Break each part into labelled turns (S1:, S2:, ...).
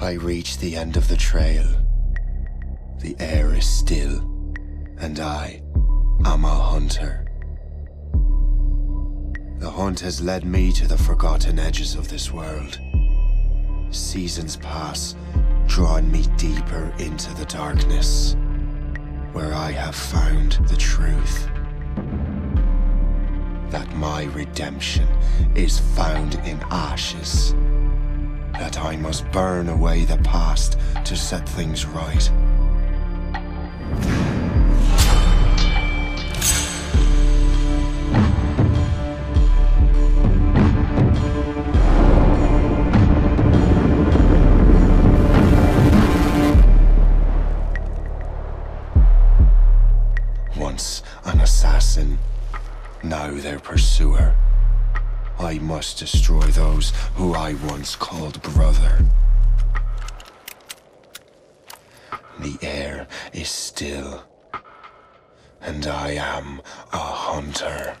S1: I reach the end of the trail. The air is still, and I am a hunter. The hunt has led me to the forgotten edges of this world. Seasons pass, drawing me deeper into the darkness, where I have found the truth. That my redemption is found in ashes. That I must burn away the past to set things right. Once an assassin, now their pursuer. I must destroy those who I once called brother. The air is still, and I am a hunter.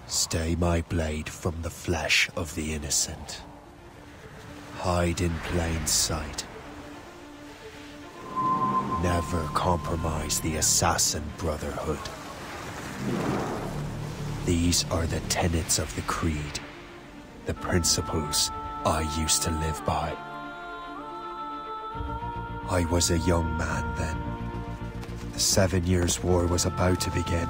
S1: Stay my blade from the flesh of the innocent. Hide in plain sight. Never compromise the assassin brotherhood. These are the tenets of the creed, the principles I used to live by. I was a young man then. The 7 Years' War was about to begin.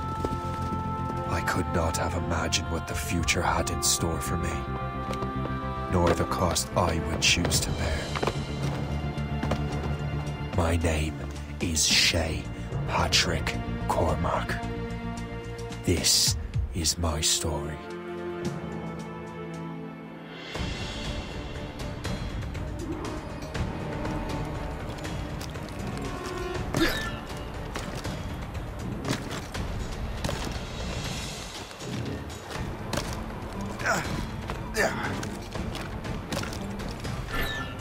S1: I could not have imagined what the future had in store for me, nor the cost I would choose to bear. My name is Shay Patrick Cormac. This is my story.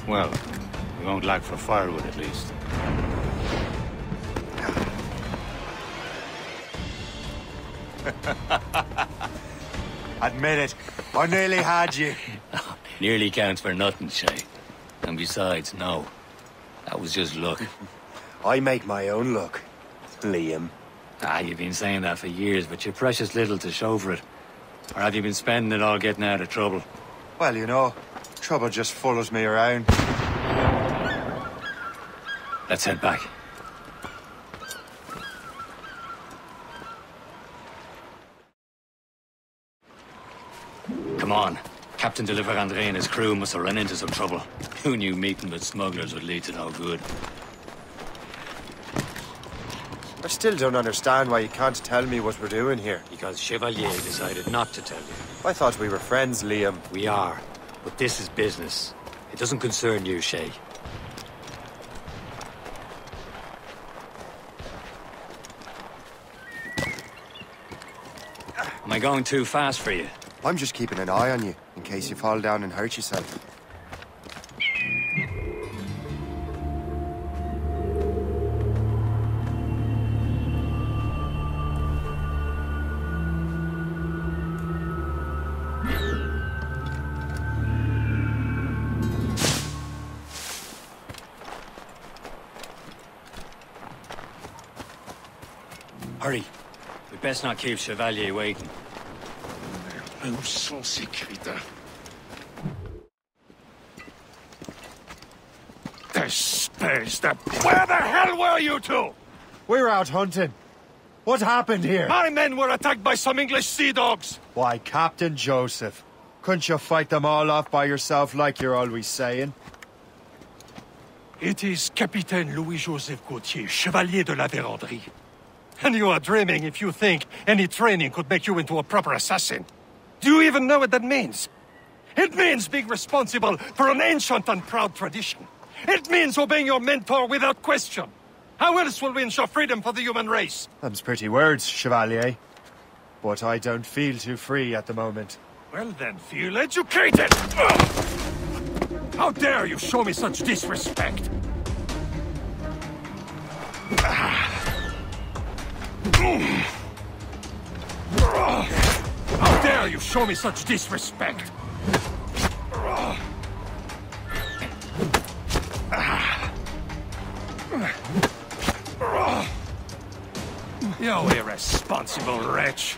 S2: Well, we won't lack for firewood at least.
S1: Admit it, I nearly had you.
S2: Nearly counts for nothing, Shay. And besides, no. That was just luck.
S1: I make my own luck, Liam.
S2: You've been saying that for years, but you're precious little to show for it. Or have you been spending it all getting out of trouble?
S1: Well, you know, trouble just follows me around.
S2: Let's head back. Come on. Captain Deliver André and his crew must have run into some trouble. Who knew meeting with smugglers would lead to no good?
S1: I still don't understand why you can't tell me what we're doing here.
S2: Because Chevalier decided not to tell you.
S1: I thought we were friends, Liam.
S2: We are, but this is business. It doesn't concern you, Shay. Am I going too fast for you?
S1: I'm just keeping an eye on you, in case you fall down and hurt yourself.
S2: Hurry. We best not keep Chevalier waiting.
S3: Où sont ces crétins? Where the hell were you two?
S1: We were out hunting. What happened here?
S3: My men were attacked by some English sea dogs.
S1: Why, Captain Joseph. Couldn't you fight them all off by yourself like you're always saying?
S3: It is Capitaine Louis-Joseph Gauthier, Chevalier de la Vérendrye. And you are dreaming if you think any training could make you into a proper assassin. Do you even know what that means? It means being responsible for an ancient and proud tradition. It means obeying your mentor without question. How else will we ensure freedom for the human race?
S1: Them's pretty words, Chevalier. But I don't feel too free at the moment.
S3: Well then, feel educated! How dare you show me such disrespect? How dare you show me such disrespect? You irresponsible wretch.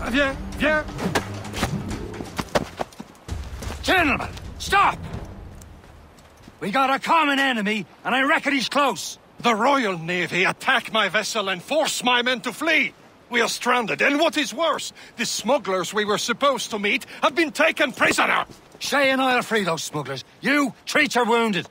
S3: Viens, viens!
S2: Gentlemen, stop! We got a common enemy, and I reckon he's close.
S3: The Royal Navy attack my vessel and force my men to flee. We are stranded, and what is worse, the smugglers we were supposed to meet have been taken prisoner.
S2: Shay and I'll free those smugglers. You, treat your wounded.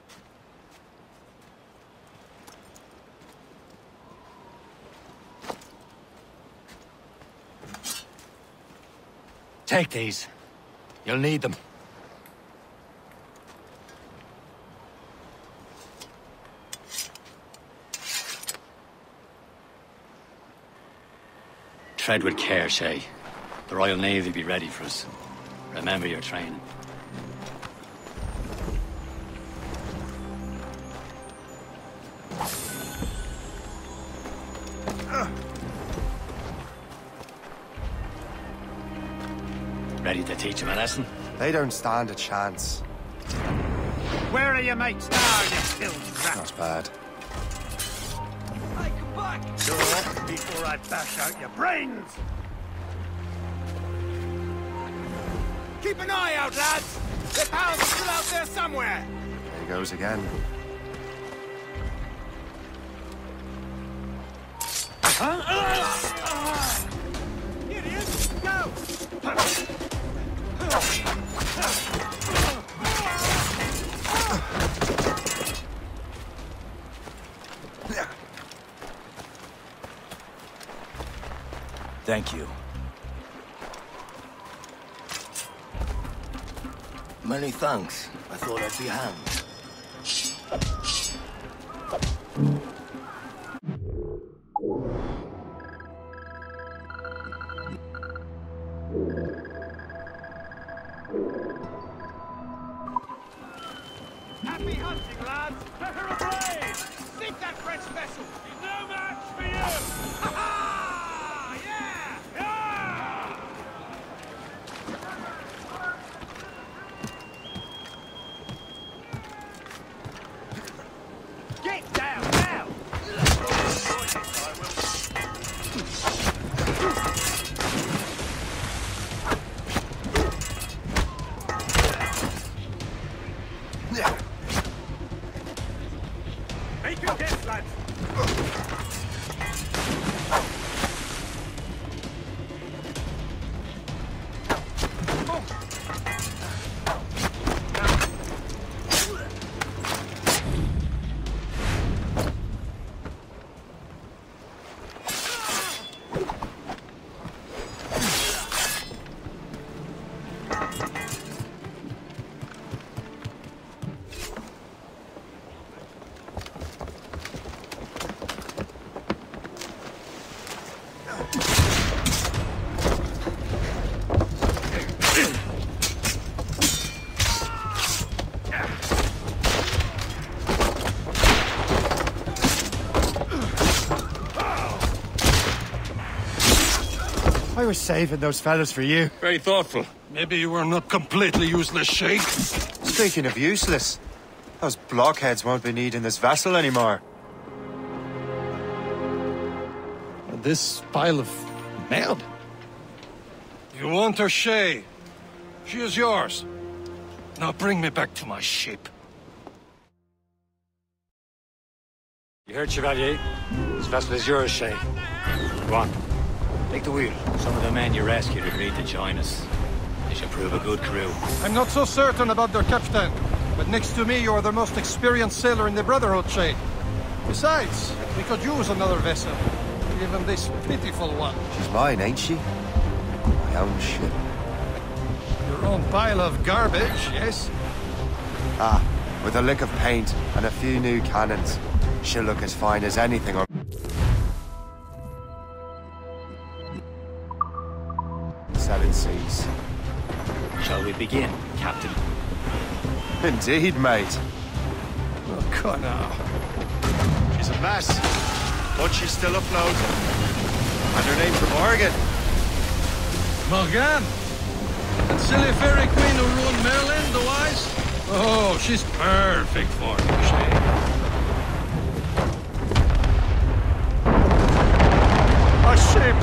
S2: Take these. You'll need them. Tread with care, Shay. The Royal Navy be ready for us. Remember your training. Ready to teach them a lesson?
S1: They don't stand a chance.
S4: Where are your mates now, you filthy rat?
S1: Not bad.
S4: Hey, come back! You're off before I bash out your brains! Keep an eye out, lads! Their pals are still out there somewhere!
S1: There he goes again.
S4: Here he is! Go!
S5: Thank you.
S6: Many thanks. I thought I'd be hanged.
S4: Happy hunting, lads! Let her ablaze! Sink that French vessel! No match for you! Ha ha! Yeah! Yeah! Get down now! Make your guess, lads!
S1: I was saving those fellas for you.
S3: Very thoughtful. Maybe you were not completely useless, Shay.
S1: Speaking of useless, those blockheads won't be needing this vessel anymore.
S3: This pile of mail? You want her, Shay? She is yours. Now bring me back to my ship.
S2: You heard, Chevalier? This vessel is yours, Shay. Go on. Take the wheel. Some of the men you rescued agreed to join us. They should prove a good crew.
S3: I'm not so certain about their captain, but next to me, you are the most experienced sailor in the Brotherhood, Shay. Besides, we could use another vessel. Even this pitiful one.
S1: She's mine, ain't she? My own ship.
S3: Your own pile of garbage, yes?
S1: Ah, with a lick of paint and a few new cannons. She'll look as fine as anything on...
S2: begin, Captain.
S1: Indeed, mate.
S3: Oh, Connor.
S1: She's a mess, but she's still afloat. And her name's Morgan.
S3: Morgan? That silly fairy queen who ruined Merlin, the wise? Oh, she's perfect for you, Shay. A ship!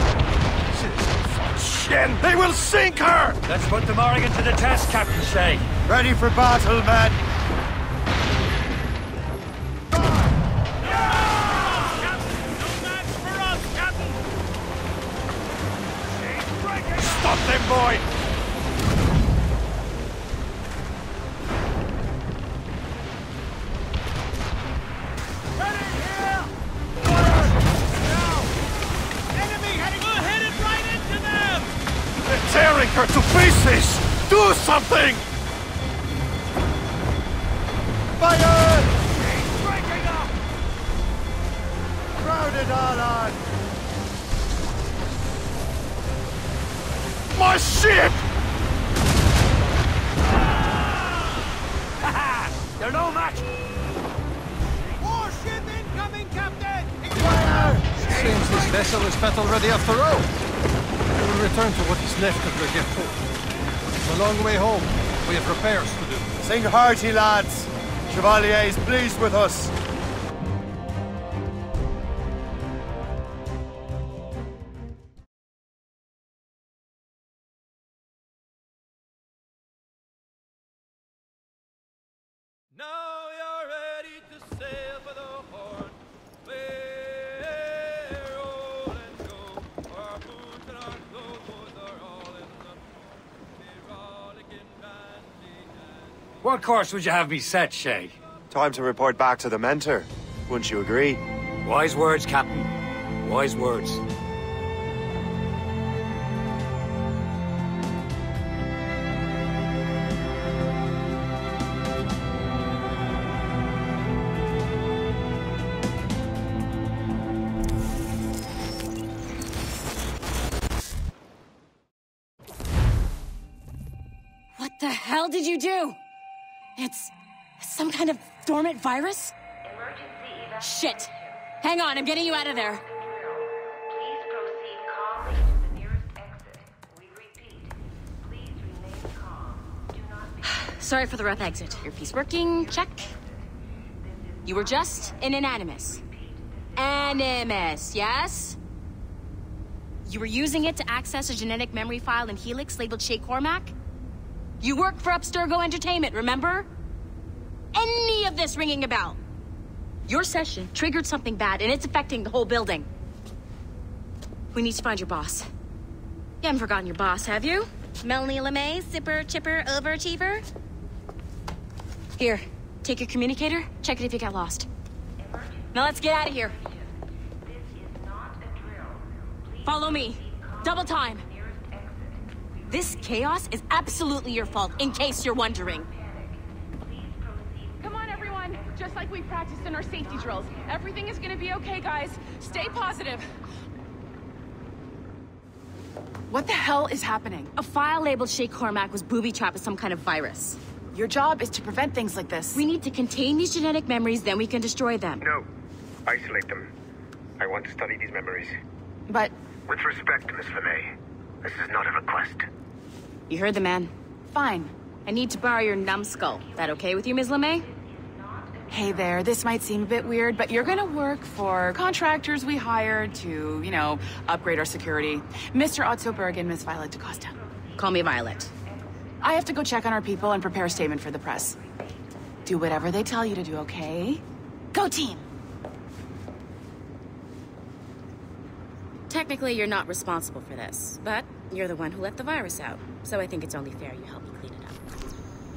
S3: They will sink her!
S2: Let's put the Morrigan to the test, Captain Shay.
S1: Ready for battle, men.
S3: Stop them, boy! Tearing her to pieces! Do something!
S1: Fire! She's breaking up! Crowded all on!
S3: My ship!
S2: They're no match!
S4: Warship incoming, Captain!
S1: Fire!
S3: Seems this vessel is battle ready after all. We will return to what is left of the depot. It's a long way home. We have repairs to do.
S1: Sing hearty, lads. Chevalier is pleased with us.
S4: Now you're ready to sail for the Horn. We're roll and go. Our boots and our clothes are all in the rollicking bandy and
S2: What course would you have me set, Shay?
S1: Time to report back to the mentor. Wouldn't you agree?
S2: Wise words, Captain. Wise words.
S7: What the hell did you do? It's some kind of dormant virus? Shit! Hang on, I'm getting you out of there.
S8: Please proceed calmly to the nearest exit. We repeat, please remain calm. Do not be...
S7: Sorry for the rough exit. Earpiece working, check. You were just an animus. Animus, yes? You were using it to access a genetic memory file in Helix labeled Shay Cormac? You work for Abstergo Entertainment, remember? Any of this ringing a bell? Your session triggered something bad, and it's affecting the whole building. We need to find your boss. You haven't forgotten your boss, have you? Melanie LeMay, zipper, chipper, overachiever? Here, take your communicator, check it if you got lost. Now let's get out of here.
S8: This is not a drill. Please
S7: Follow me. Double time.
S8: nearest exit.
S7: This chaos is absolutely your fault, in case you're wondering.
S8: Please proceed.
S9: Come on, everyone. Just like we practiced in our safety drills. Everything is gonna be okay, guys. Stay positive. What the hell is happening?
S7: A file labeled Shay Cormac was booby-trapped with some kind of virus.
S9: Your job is to prevent things like this.
S7: We need to contain these genetic memories, then we can destroy them.
S10: No. Isolate them. I want to study these memories.
S9: But
S10: With respect, Miss LeMay, this is not a request.
S7: You heard the man.
S9: fine.
S7: I need to borrow your numbskull. That okay with you, Ms. LeMay?
S9: Hey there, this might seem a bit weird, but you're gonna work for contractors we hired to, you know, upgrade our security. Mr. Ottoberg and Miss Violet DaCosta.
S7: Call me Violet.
S9: I have to go check on our people and prepare a statement for the press. Do whatever they tell you to do, okay? Go team!
S7: Technically, you're not responsible for this, but you're the one who let the virus out, so I think it's only fair you help me clean it up.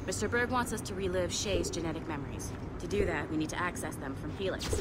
S7: Mr. Berg wants us to relive Shay's genetic memories. To do that, we need to access them from Helix.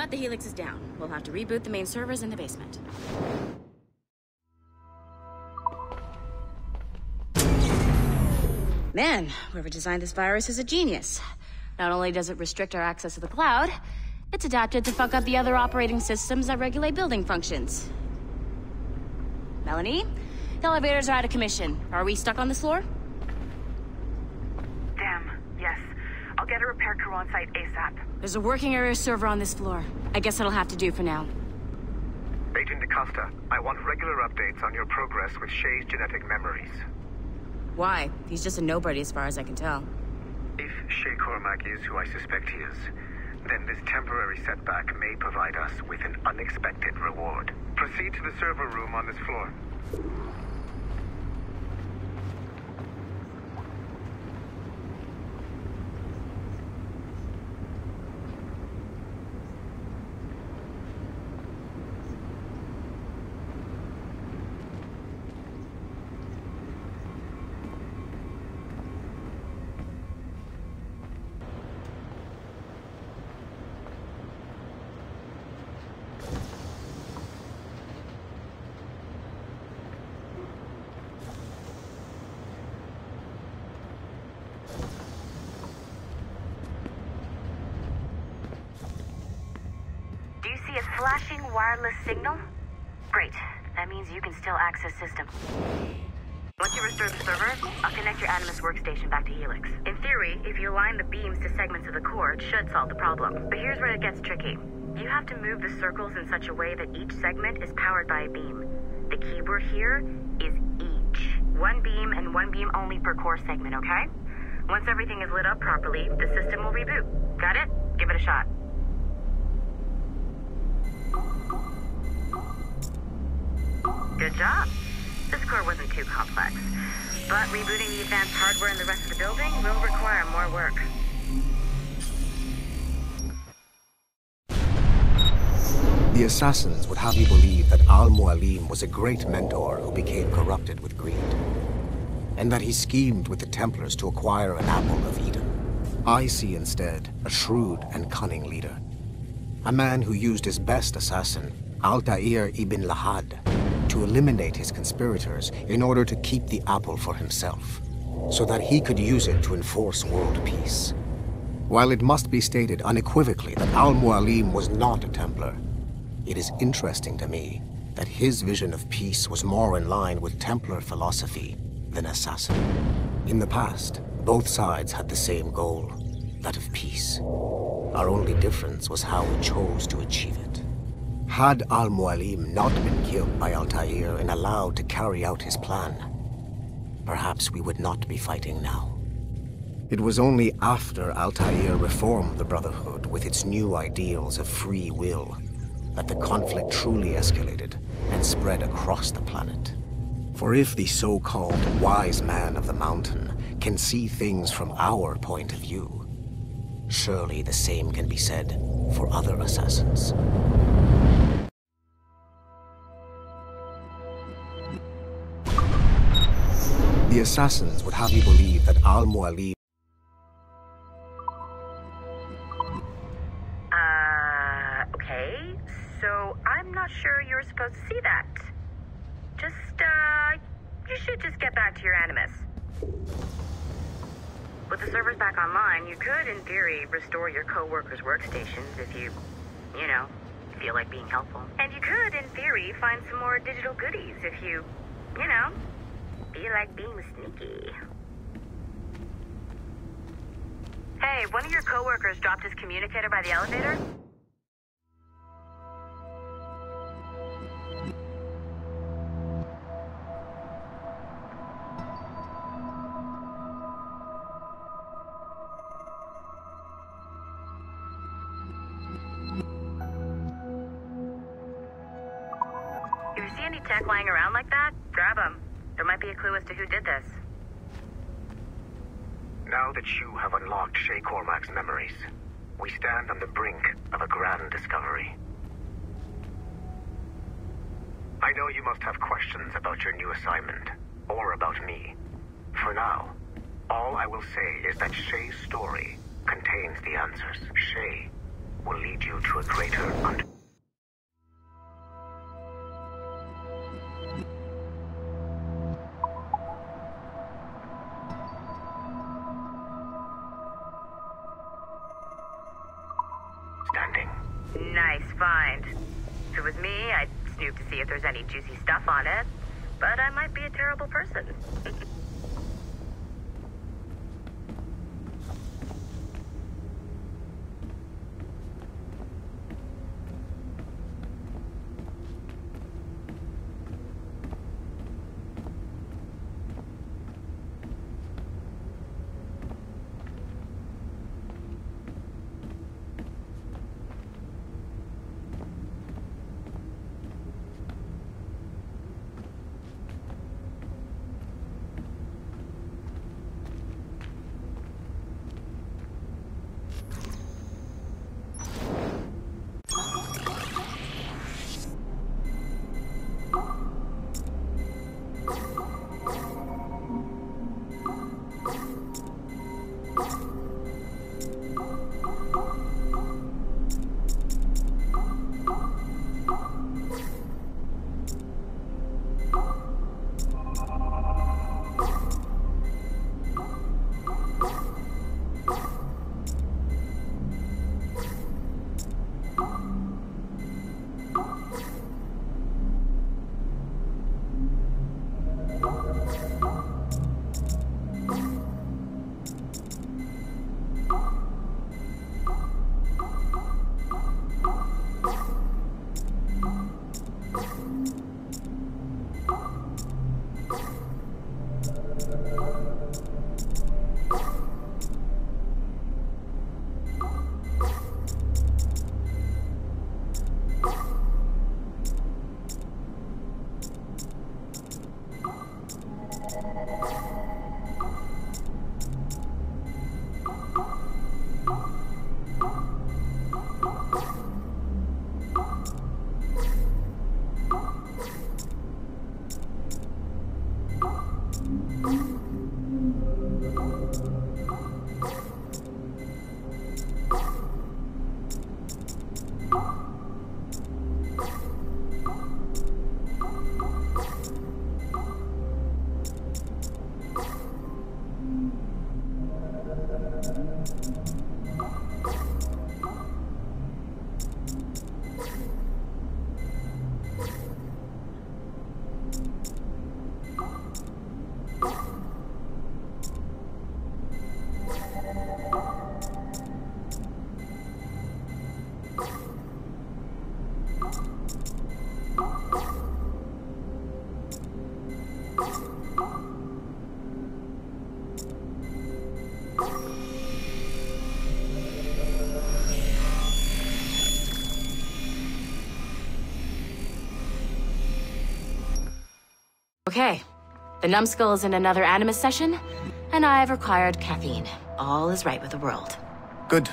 S7: But the helix is down. We'll have to reboot the main servers in the basement. Man, whoever designed this virus is a genius. Not only does it restrict our access to the cloud, it's adapted to fuck up the other operating systems that regulate building functions. Melanie? The elevators are out of commission. Are we stuck on this floor?
S9: Damn, yes. I'll get a repair crew on site ASAP.
S7: There's a working area server on this floor. I guess that'll have to do for now.
S10: Agent DaCosta, I want regular updates on your progress with Shay's genetic memories.
S7: Why? He's just a nobody as far as I can tell.
S10: If Shay Cormac is who I suspect he is, then this temporary setback may provide us with an unexpected reward. Proceed to the server room on this floor.
S8: Flashing wireless signal? Great. That means you can still access system. Once you restore the server, I'll connect your Animus workstation back to Helix. In theory, if you align the beams to segments of the core, it should solve the problem. But here's where it gets tricky. You have to move the circles in such a way that each segment is powered by a beam. The keyword here is each. One beam and one beam only per core segment, okay? Once everything is lit up properly, the system will reboot. Got it? Give it a shot. Good job. This core wasn't too complex, but rebooting the advanced hardware in the rest of the building will require more work.
S11: The assassins would have you believe that Al-Mualim was a great mentor who became corrupted with greed, and that he schemed with the Templars to acquire an apple of Eden. I see instead a shrewd and cunning leader, a man who used his best assassin, Altair ibn Lahad, to eliminate his conspirators in order to keep the apple for himself, so that he could use it to enforce world peace. While it must be stated unequivocally that Al-Mualim was not a Templar, it is interesting to me that his vision of peace was more in line with Templar philosophy than assassin. In the past, both sides had the same goal, that of peace. Our only difference was how we chose to achieve it. Had Al-Mualim not been killed by Altair and allowed to carry out his plan, perhaps we would not be fighting now. It was only after Altair reformed the Brotherhood with its new ideals of free will that the conflict truly escalated and spread across the planet. For if the so-called wise man of the mountain can see things from our point of view, surely the same can be said for other assassins. The assassins would have you believe that Al-Mualim...
S8: Okay. So, I'm not sure you were supposed to see that. You should just get back to your Animus. With the servers back online, you could, in theory, restore your co-workers' workstations if you feel like being helpful. And you could, in theory, find some more digital goodies if you feel like being sneaky. Hey, one of your coworkers dropped his communicator by the elevator? If you see any tech lying around like that, grab them. There might be a clue as to who did this.
S10: Now that you have unlocked Shay Cormac's memories, we stand on the brink of a grand discovery. I know you must have questions about your new assignment, or about me. For now, all I will say is that Shay's story contains the answers. Shay will lead you to a greater understanding.
S8: Nice find. If it was me, I'd snoop to see if there's any juicy stuff on it. But I might be a terrible person.
S7: Okay, the numbskull is in another Animus session, and I've required caffeine. All is right with the world.
S11: Good.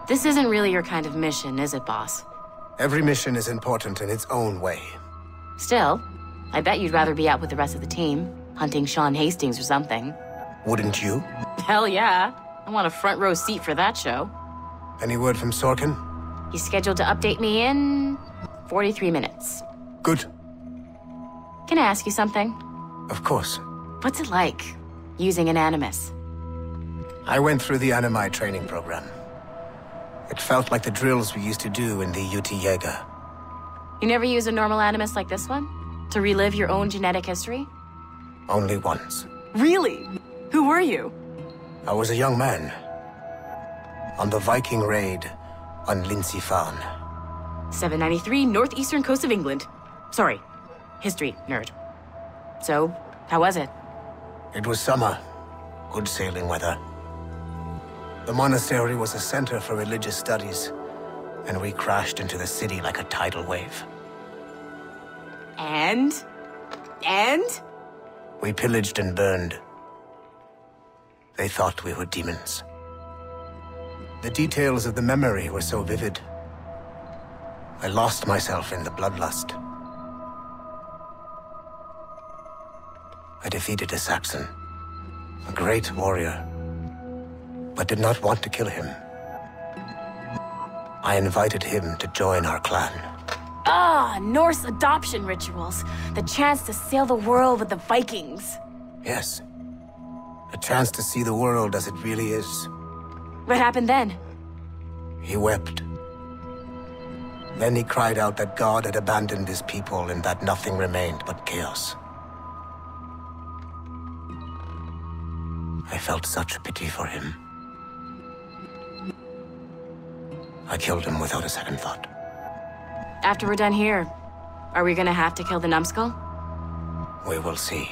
S7: This isn't really your kind of mission, is it, boss?
S11: Every mission is important in its own way.
S7: Still, I bet you'd rather be out with the rest of the team, hunting Sean Hastings or something.
S11: Wouldn't you?
S7: Hell yeah. I want a front row seat for that show.
S11: Any word from Sorkin?
S7: He's scheduled to update me in 43 minutes.
S11: Good.
S7: Can I ask you something?
S11: Of course.
S7: What's it like, using an Animus?
S11: I went through the Animi training program. It felt like the drills we used to do in the UT Jaeger.
S7: You never use a normal Animus like this one? To relive your own genetic history?
S11: Only once.
S7: Really? Who were you?
S11: I was a young man. On the Viking raid on Lindsey Farn.
S7: 793, northeastern coast of England. Sorry, history nerd. So, how was it?
S11: It was summer. Good sailing weather. The monastery was a center for religious studies, and we crashed into the city like a tidal wave.
S7: And?
S11: We pillaged and burned. They thought we were demons. The details of the memory were so vivid. I lost myself in the bloodlust. I defeated a Saxon, a great warrior, but did not want to kill him. I invited him to join our clan.
S12: Ah, Norse adoption rituals. The chance to sail the world with the Vikings.
S11: Yes. A chance to see the world as it really is.
S12: What happened then?
S11: He wept. Then he cried out that God had abandoned his people and that nothing remained but chaos. I felt such pity for him. I killed him without a second thought.
S12: After we're done here, are we gonna have to kill the numbskull?
S11: We will see.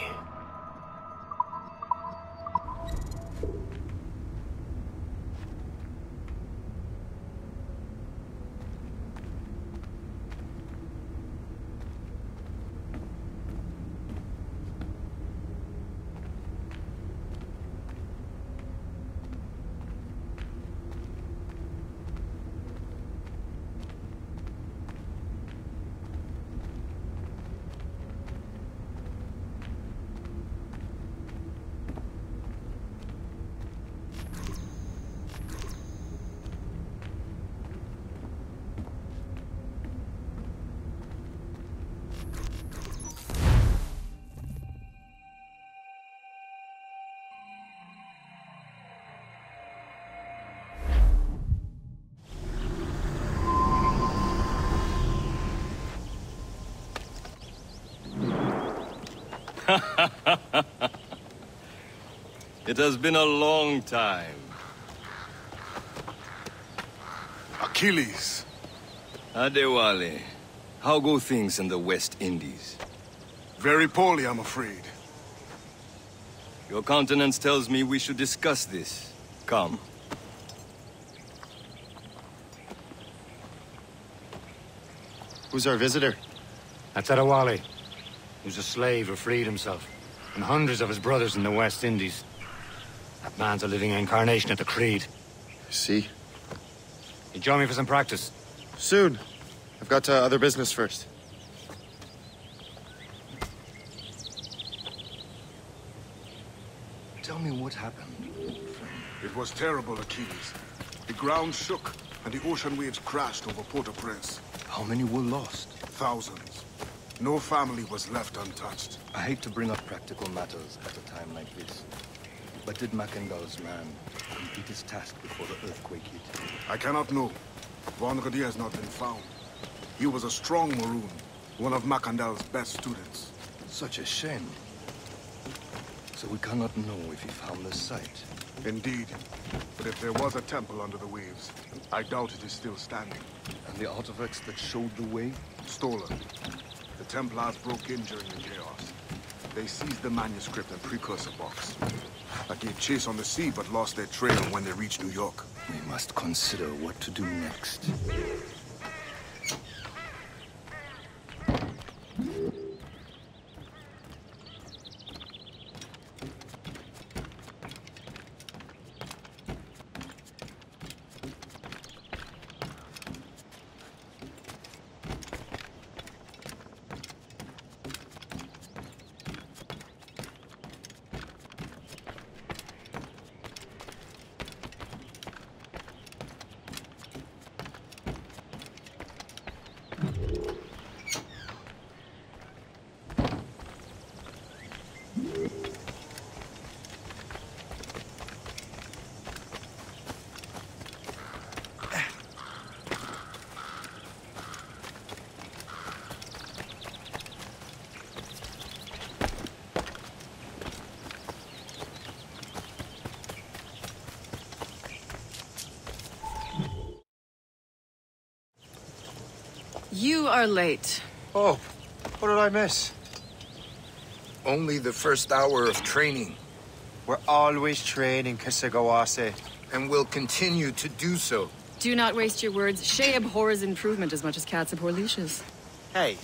S13: It has been a long time.
S14: Achilles.
S13: Adewale, how go things in the West Indies?
S14: Very poorly, I'm afraid.
S13: Your countenance tells me we should discuss this. Come.
S15: Who's our visitor?
S2: That's Adewale, who's a slave who freed himself, and hundreds of his brothers in the West Indies. That man's a living incarnation of the Creed.
S15: See?
S2: You join me for some practice?
S15: Soon. I've got other business first.
S13: Tell me what happened.
S14: It was terrible, Achilles. The ground shook, and the ocean waves crashed over Port-au-Prince.
S13: How many were lost?
S14: Thousands. No family was left untouched.
S13: I hate to bring up practical matters at a time like this. But did Mackandal's man complete his task before the earthquake hit?
S14: I cannot know. Von Rodier has not been found. He was a strong Maroon, one of Mackandal's best students.
S13: Such a shame. So we cannot know if he found the site.
S14: Indeed. But if there was a temple under the waves, I doubt it is still standing.
S13: And the artifacts that showed the way?
S14: Stolen. The Templars broke in during the chaos. They seized the manuscript and precursor box. I gave chase on the sea, but lost their trail when they reached New York.
S13: We must consider what to do next.
S16: You are late.
S1: Oh, what did I miss?
S17: Only the first hour of training.
S1: We're always training, Kisagawase.
S17: And will continue to do so.
S16: Do not waste your words. Shay abhors improvement as much as cats abhor leashes.
S1: Hey.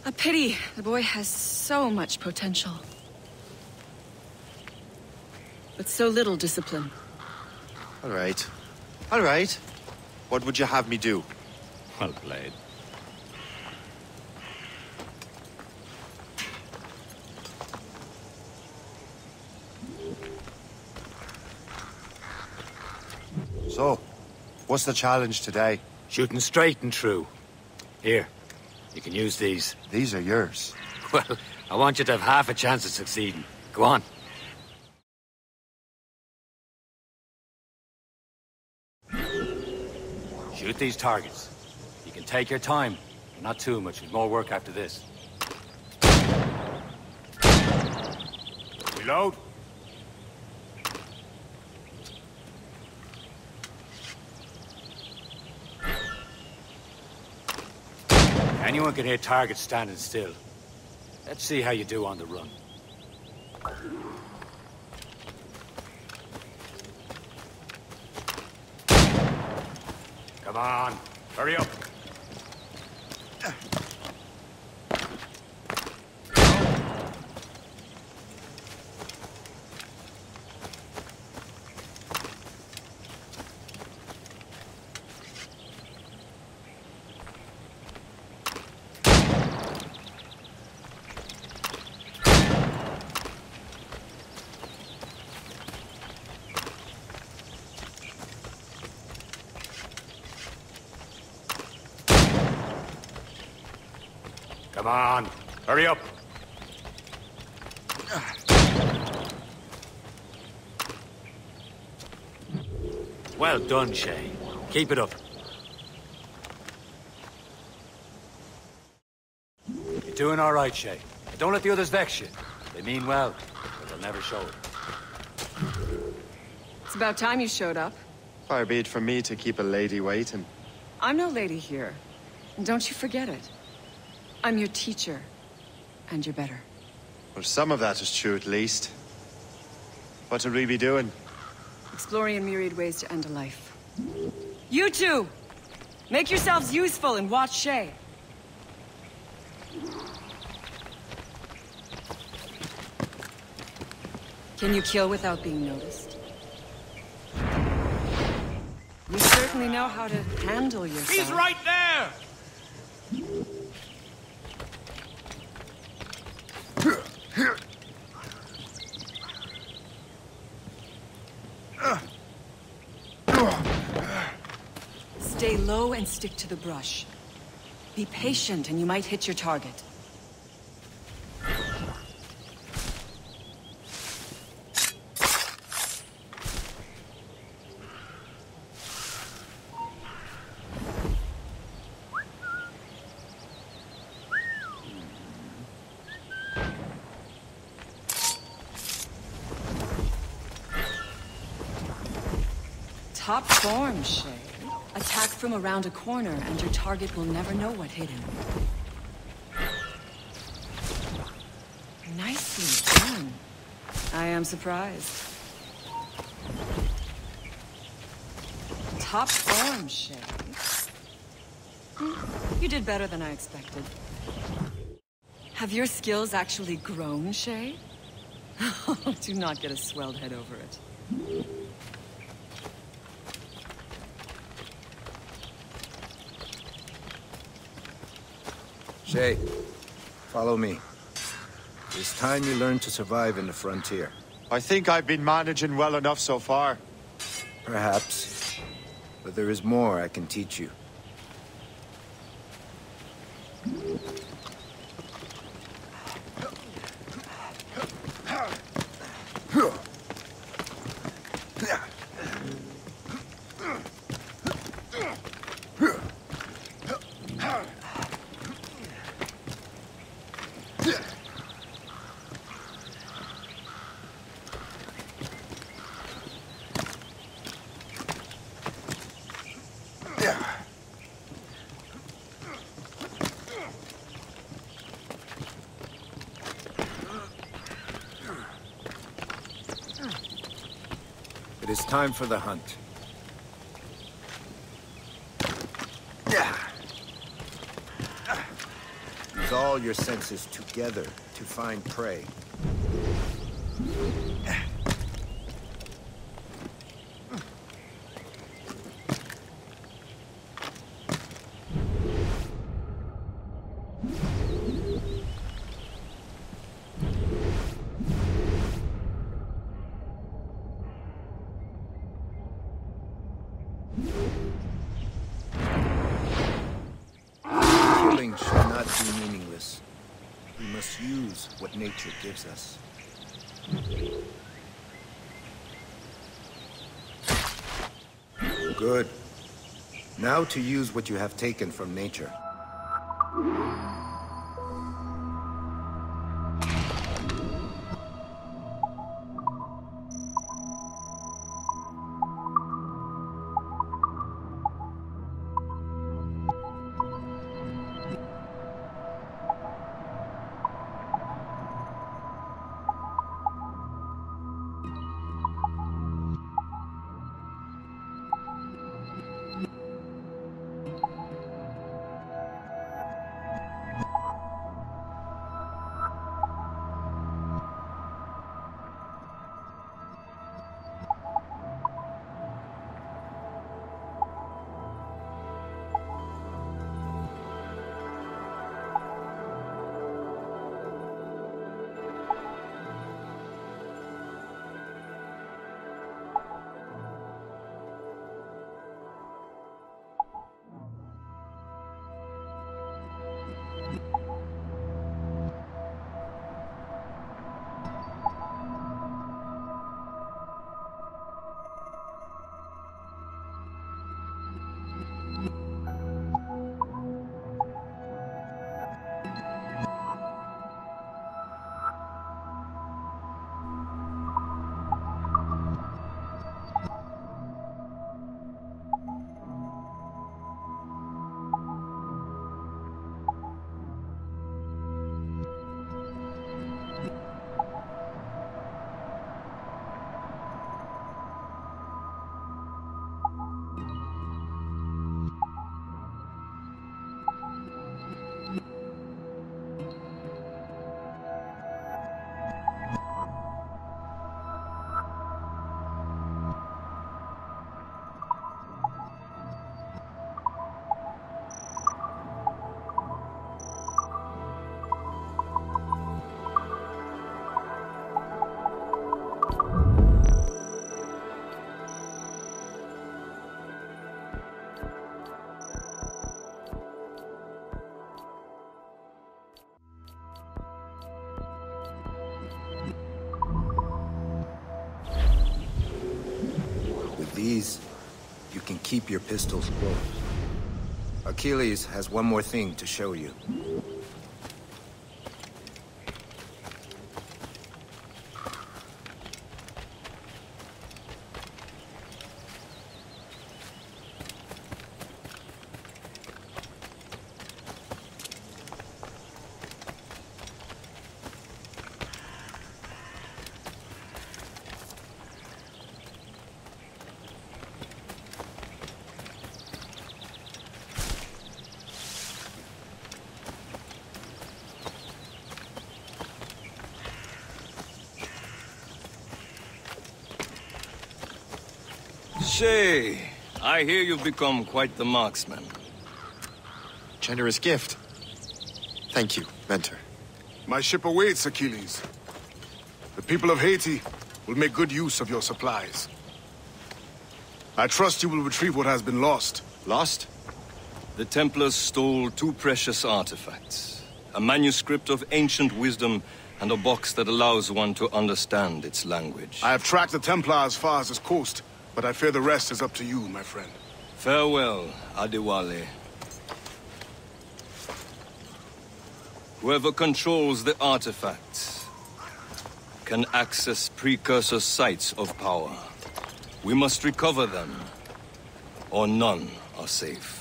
S16: A pity. The boy has so much potential. But so little discipline.
S15: All right. All right. What would you have me do?
S2: Well played.
S15: So, What's the challenge today?
S2: Shooting straight and true. Here, you can use these.
S15: These are yours.
S2: Well, I want you to have half a chance of succeeding. Go on. Shoot these targets. You can take your time, but not too much. There's more work after this. Reload. Anyone can hit targets standing still. Let's see how you do on the run. Come on, hurry up. Come on, hurry up. Well done, Shay. Keep it up. You're doing all right, Shay. Don't let the others vex you. They mean well, but they'll never show it.
S16: It's about time you showed up.
S15: Far be it from me to keep a lady waiting.
S16: I'm no lady here. And don't you forget it. I'm your teacher. And you're better.
S15: Well, some of that is true at least. What would we be doing?
S16: Exploring a myriad ways to end a life. You two! Make yourselves useful and watch Shay. Can you kill without being noticed? You certainly know how to handle yourself.
S4: He's right there!
S16: Stay low and stick to the brush. Be patient and you might hit your target. Top form, Shay. Attack from around a corner, and your target will never know what hit him. Nicely done. I am surprised. Top form, Shay. You did better than I expected. Have your skills actually grown, Shay? Do not get a swelled head over it.
S13: Shay, follow me. It's time you learn to survive in the frontier.
S15: I think I've been managing well enough so far.
S13: Perhaps. But there is more I can teach you. It is time for the hunt. Use all your senses together to find prey. path be meaningless. We must use what nature gives us. Good. Now to use what you have taken from nature. These, you can keep your pistols close. Achilles has one more thing to show you.
S18: Shay, I hear you've become quite the marksman.
S15: Generous gift. Thank you, Mentor.
S14: My ship awaits, Achilles. The people of Haiti will make good use of your supplies. I trust you will retrieve what has been lost.
S18: Lost? The Templars stole 2 precious artifacts. A manuscript of ancient wisdom and a box that allows one to understand its language.
S14: I have tracked the Templar as far as this coast, but I fear the rest is up to you, my friend.
S18: Farewell, Adewale. Whoever controls the artifacts can access precursor sites of power. We must recover them, or none are safe.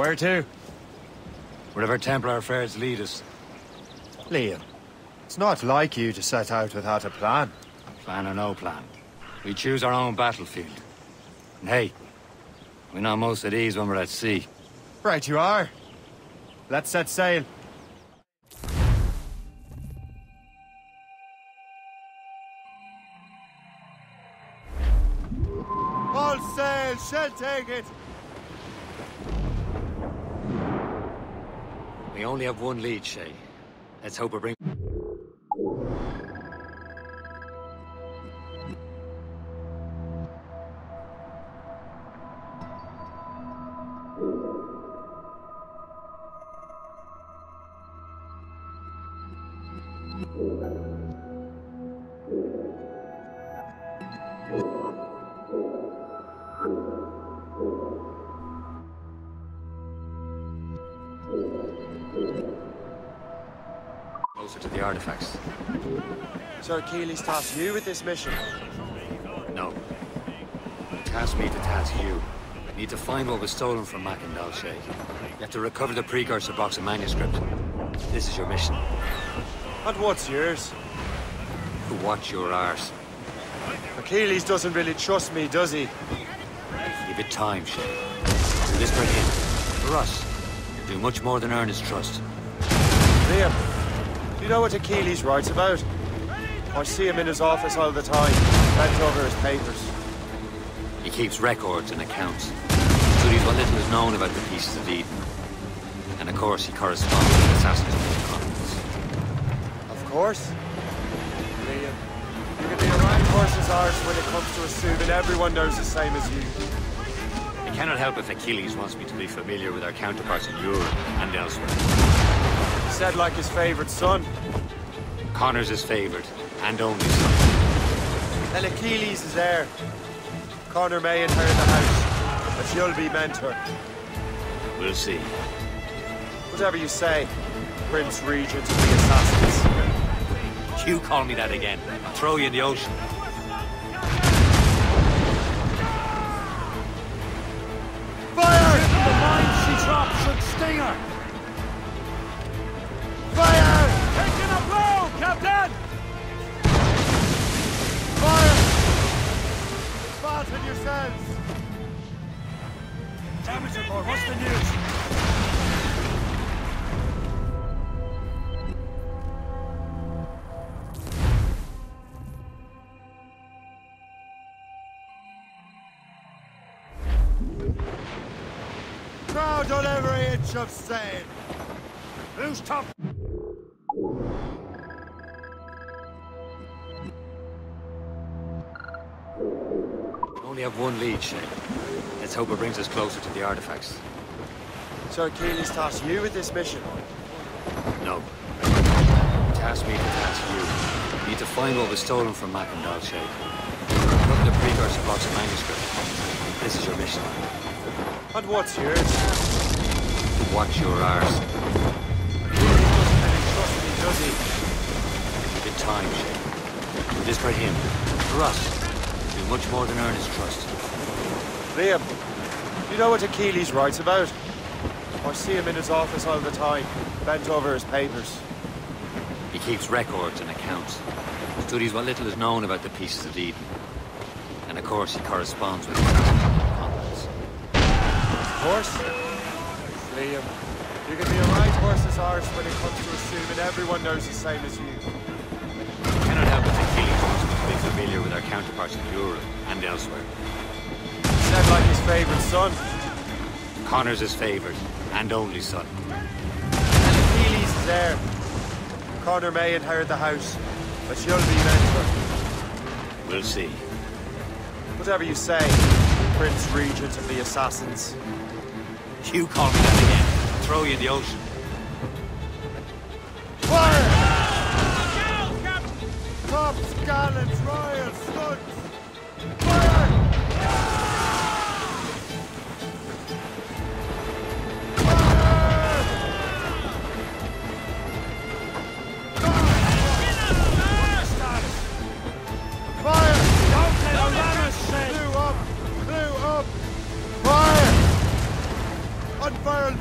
S2: Where to? Wherever Templar affairs lead us.
S15: Liam, it's not like you to set out without a plan.
S2: Plan or no plan. We choose our own battlefield. And hey, we know most of these when we're at sea.
S15: Right you are. Let's set sail. All sail, shall take it.
S2: We only have one lead, Shay. Let's hope we bring... closer to the artifacts.
S15: Sir Keeley's tasked you with this mission.
S2: No. Task me to task you. We need to find what was stolen from Mackendal, Shay. You have to recover the precursor box of manuscript. This is your mission.
S15: And what's yours?
S2: To watch your arse.
S15: Achilles doesn't really trust me, does he?
S2: Give it time, Shay. Do this for him. For us. You'll do much more than earn his trust.
S15: Liam, do you know what Achilles writes about? I see him in his office all the time, bent over his papers.
S2: He keeps records and accounts. Studies what little is known about the pieces of Eden. And of course, he corresponds with the assassins of the continents.
S15: Of course. Liam, you can be a right horse's arse when it comes to assuming everyone knows the same as you.
S2: I cannot help if Achilles wants me to be familiar with our counterparts in Europe and elsewhere.
S15: He said like his favorite son.
S2: Connor's his favorite, and only son.
S15: And Achilles is heir. Connor may inherit the house, but you'll be mentor.
S2: We'll see.
S15: Whatever you say, Prince Regent of the Assassins.
S2: You call me that again, I'll throw you in the ocean.
S15: Fire!
S4: The mine she dropped should sting her!
S15: Fire!
S4: Taking a blow, Captain!
S15: Fire! Spartan yourselves!
S4: Damage report, what's the news?
S15: Crowd on every inch of sail!
S4: Who's top?
S2: Only have one lead, Shay. Let's hope it brings us closer to the artifacts.
S15: Sir Achilles tasked you with this mission.
S2: No. Task me to task you. We need to find what was stolen from Mackendal, Shay. Recover the precursor box of manuscript. This is your mission.
S15: And what's yours?
S2: To watch your arse.
S15: Trust me, does he?
S2: Give it time, Shay. Do this for him. For us. Do much more than earn his trust.
S15: Liam, you know what Achilles writes about? I see him in his office all the time, bent over his papers.
S2: He keeps records and accounts. Studies what little is known about the pieces of Eden. And of course, he corresponds with the continents.
S15: Of course. Liam, you can be a right horse's arse when it comes to assuming everyone knows the same as you.
S2: I cannot help but Achilles wants me to be familiar with our counterparts in Europe and elsewhere.
S15: He said like his favorite son.
S2: Connor's his favorite, and only son.
S15: And Achilles is heir. Connor may inherit the house, but you'll be mentor.
S2: We'll see.
S15: Whatever you say, Prince Regent of the Assassins.
S2: You call me that again, I'll throw you in the ocean.
S15: Fire! Tops, gallants, royals, studs! Fire! Unfurled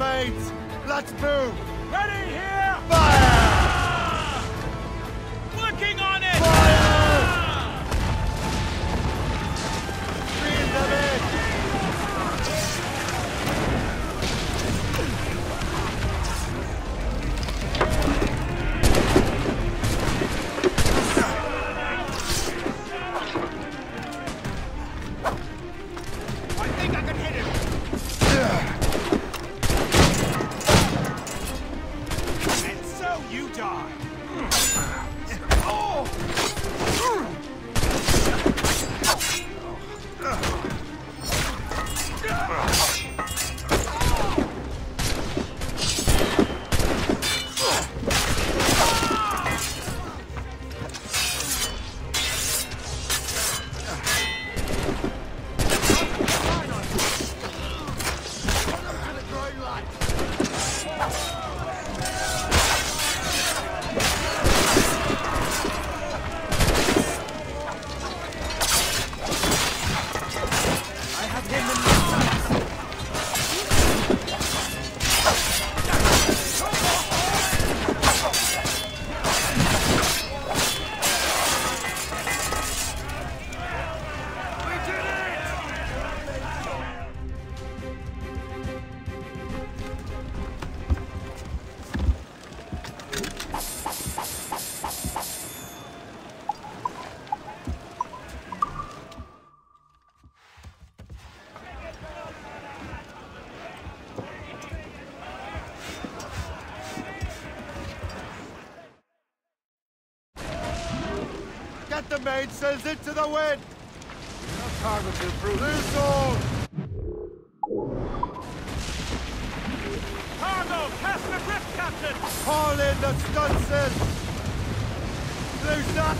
S15: Set the mainsails into the wind! Enough cargo to improve. Loose all!
S4: Cargo! Cast the grip, Captain!
S15: Haul in the stunsail! Loose up!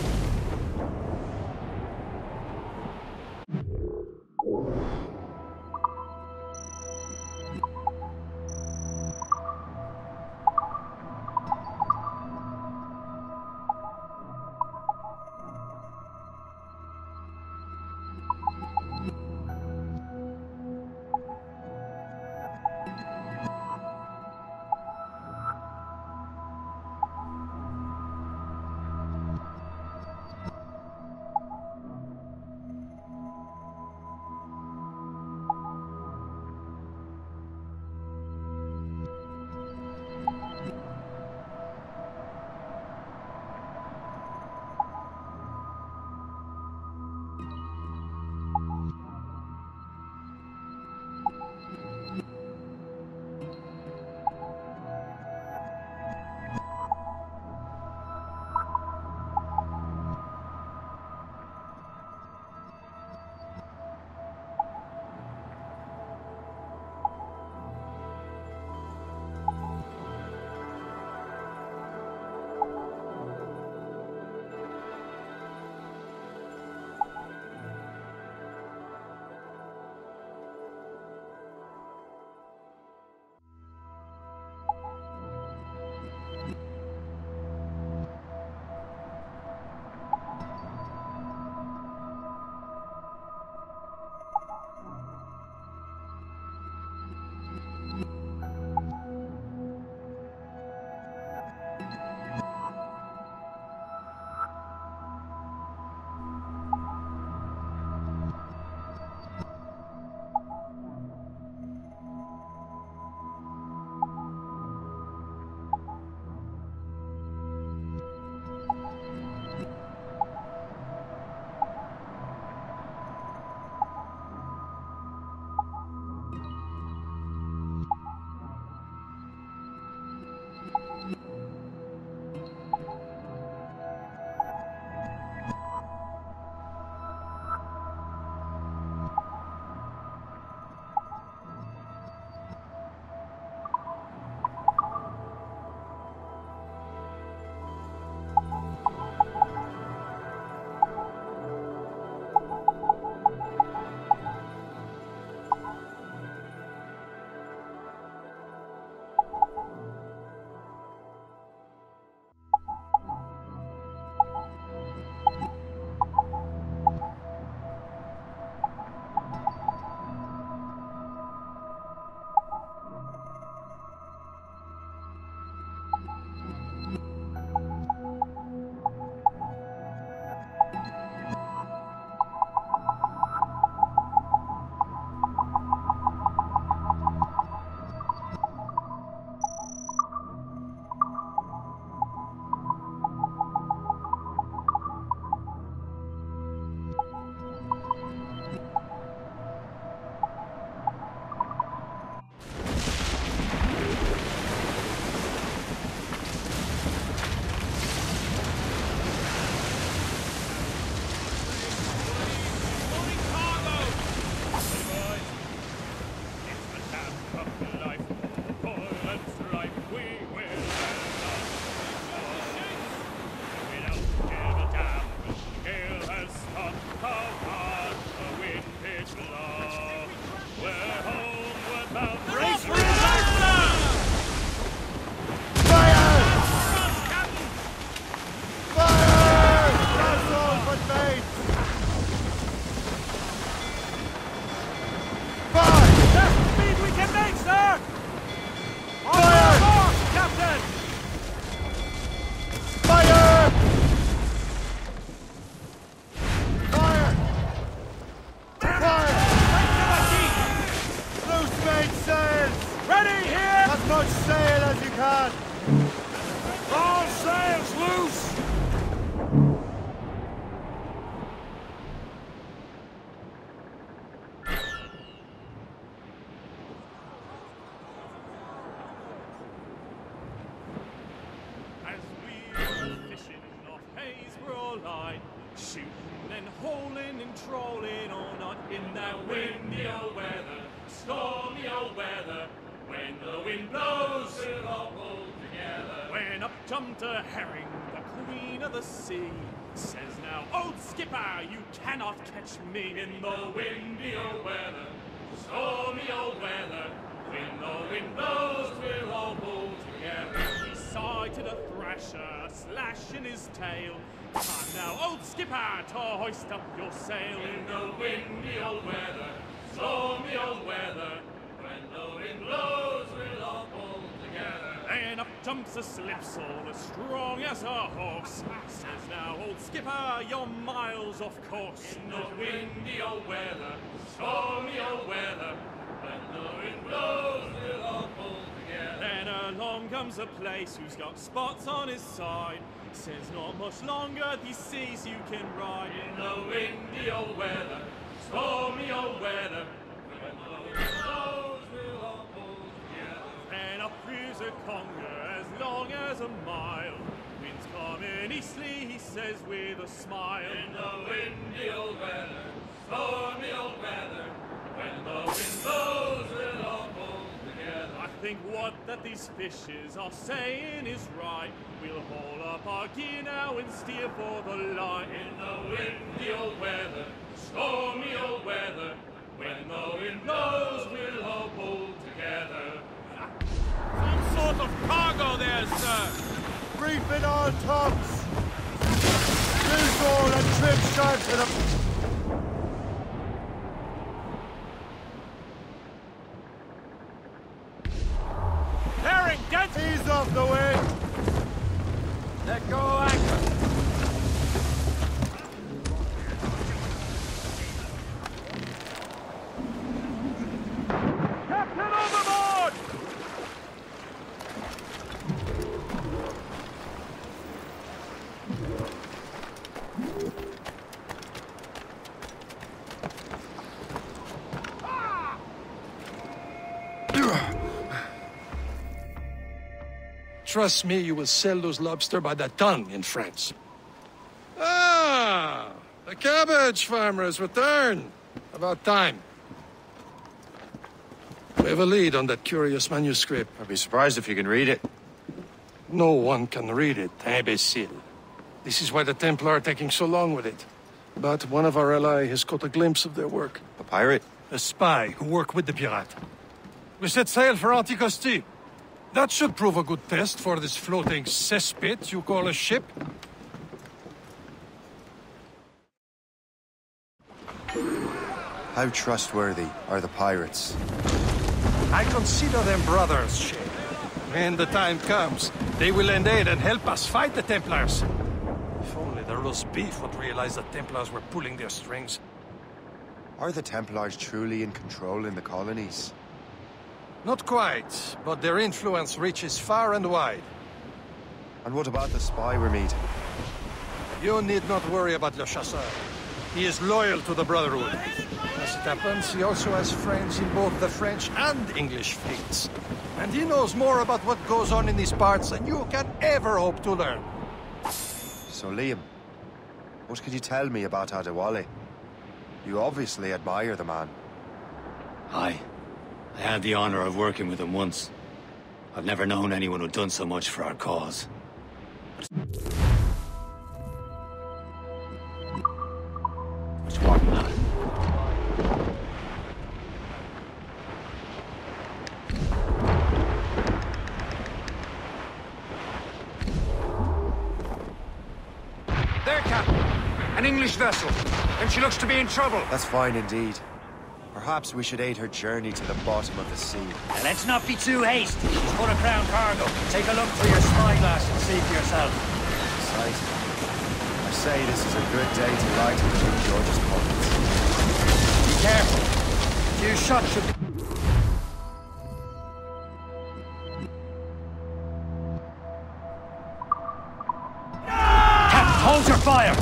S19: Shooting and hauling and trolling all night in that windy old weather, stormy old weather. When the wind blows, we'll all pull together. When up jumped a herring, the queen of the sea, says now, old skipper, you cannot catch me in the windy old weather, stormy old weather. When the wind blows, we'll all pull together. He sighted a thrasher, slashing his tail. Time now, old skipper, to hoist up your sail. In the windy old weather, stormy old weather. When the wind blows, we'll all pull together. And up jumps a slipsail, as strong as a horse. Says now, old skipper, you're miles off course. In the windy old weather, stormy old weather. When the wind blows, we'll all pull together. Then along comes a place who's got spots on his side. Says not much longer these seas you can ride. In the windy old weather, stormy old weather. When the wind blows, we'll all pull together. And up throughs a conger as long as a mile. Wind's coming easterly, he says with a smile. In the windy old weather, stormy old weather. When the wind blows, we'll all pull together. I think what that these fishes are saying is right. We'll haul up our gear now and steer for the line. In the windy old weather, stormy old weather. When the wind blows, we'll all pull together.
S15: Some sort of cargo there, sir. Reefing all tops. Loose all and trim sharp to the... Herring, get ease off the wind! Let go anchor! Captain overboard!
S3: Trust me, you will sell those lobster by the ton in France. Ah! The cabbage farmers return. About time. We have a lead on that curious manuscript.
S20: I'd be surprised if you can read it.
S3: No one can read it, imbecile. This is why the Templar are taking so long with it. But one of our allies has caught a glimpse of their work.
S20: A pirate?
S3: A spy who worked with the pirate. We set sail for Anticosti. That should prove a good test for this floating cesspit you call a ship.
S20: How trustworthy are the pirates?
S3: I consider them brothers, Shay. When the time comes, they will lend aid and help us fight the Templars. If only the roast beef would realize the Templars were pulling their strings.
S20: Are the Templars truly in control in the colonies?
S3: Not quite, but their influence reaches far and wide.
S20: And what about the spy we're meeting?
S3: You need not worry about Le Chasseur. He is loyal to the Brotherhood. As it happens, he also has friends in both the French and English fleets. And he knows more about what goes on in these parts than you can ever hope to learn.
S20: So, Liam, what could you tell me about Adewale? You obviously admire the man.
S2: Aye. I had the honor of working with him once. I've never known anyone who'd done so much for our cause. What's wrong, lad?
S17: There, Captain. An English vessel. And she looks to be in trouble.
S20: That's fine indeed. Perhaps we should aid her journey to the bottom of the sea.
S2: Now, let's not be too hasty. She's full of crown cargo. Take a look through your spyglass and see for yourself.
S20: Exciting. I say this is a good day to light King George's pockets.
S2: Be careful. A few shots should be... Captain, hold your fire!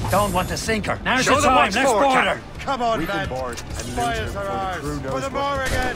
S2: Don't want to sink her. Now's the time. Let's board her.
S15: Come on,
S20: we
S15: man.
S20: can board and loot
S15: Spies
S20: her
S15: are ours.
S20: before the crew knows
S15: For the
S20: what
S15: more again.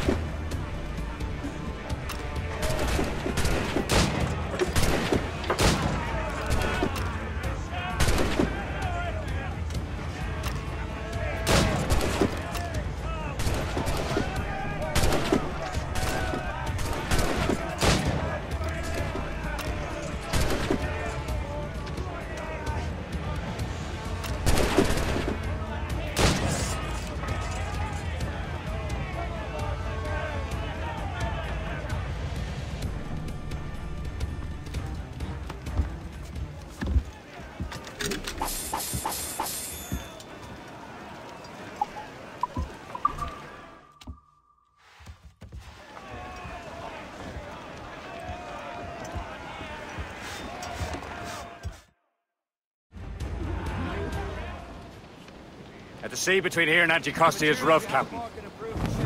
S2: The sea between here and Anticosti is rough, Captain.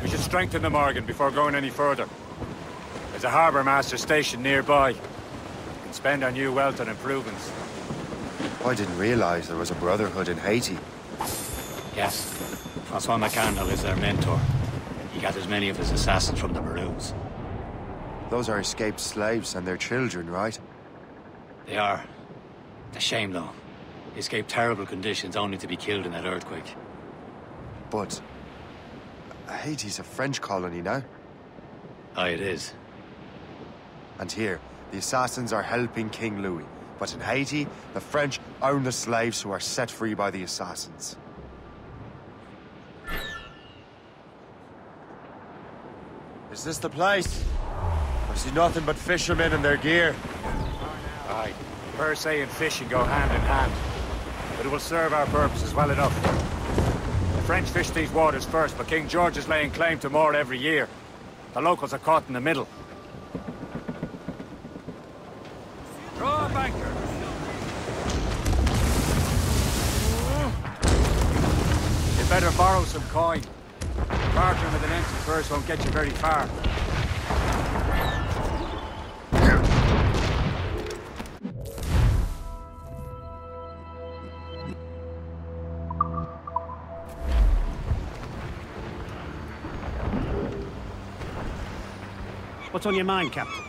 S2: We should strengthen the Morgan before going any further. There's a harbour master stationed nearby. We can spend our new wealth on improvements.
S20: I didn't realize there was a brotherhood in Haiti.
S2: Yes. Francois McCandle is their mentor. He gathers many of his assassins from the Maroons.
S20: Those are escaped slaves and their children, right?
S2: They are. It's a shame, though. They escaped terrible conditions only to be killed in that earthquake.
S20: But Haiti's a French colony now.
S2: Aye, it is.
S20: And here, the assassins are helping King Louis. But in Haiti, the French own the slaves who are set free by the assassins. Is this the place? I see nothing but fishermen and their gear.
S2: Aye. Per se and fishing go hand in hand. But it will serve our purposes well enough. The French fish these waters first, but King George is laying claim to more every year. The locals are caught in the middle. Draw a banker! You better borrow some coin. Bartering with an empty purse won't get you very far.
S21: What's on your mind, Captain?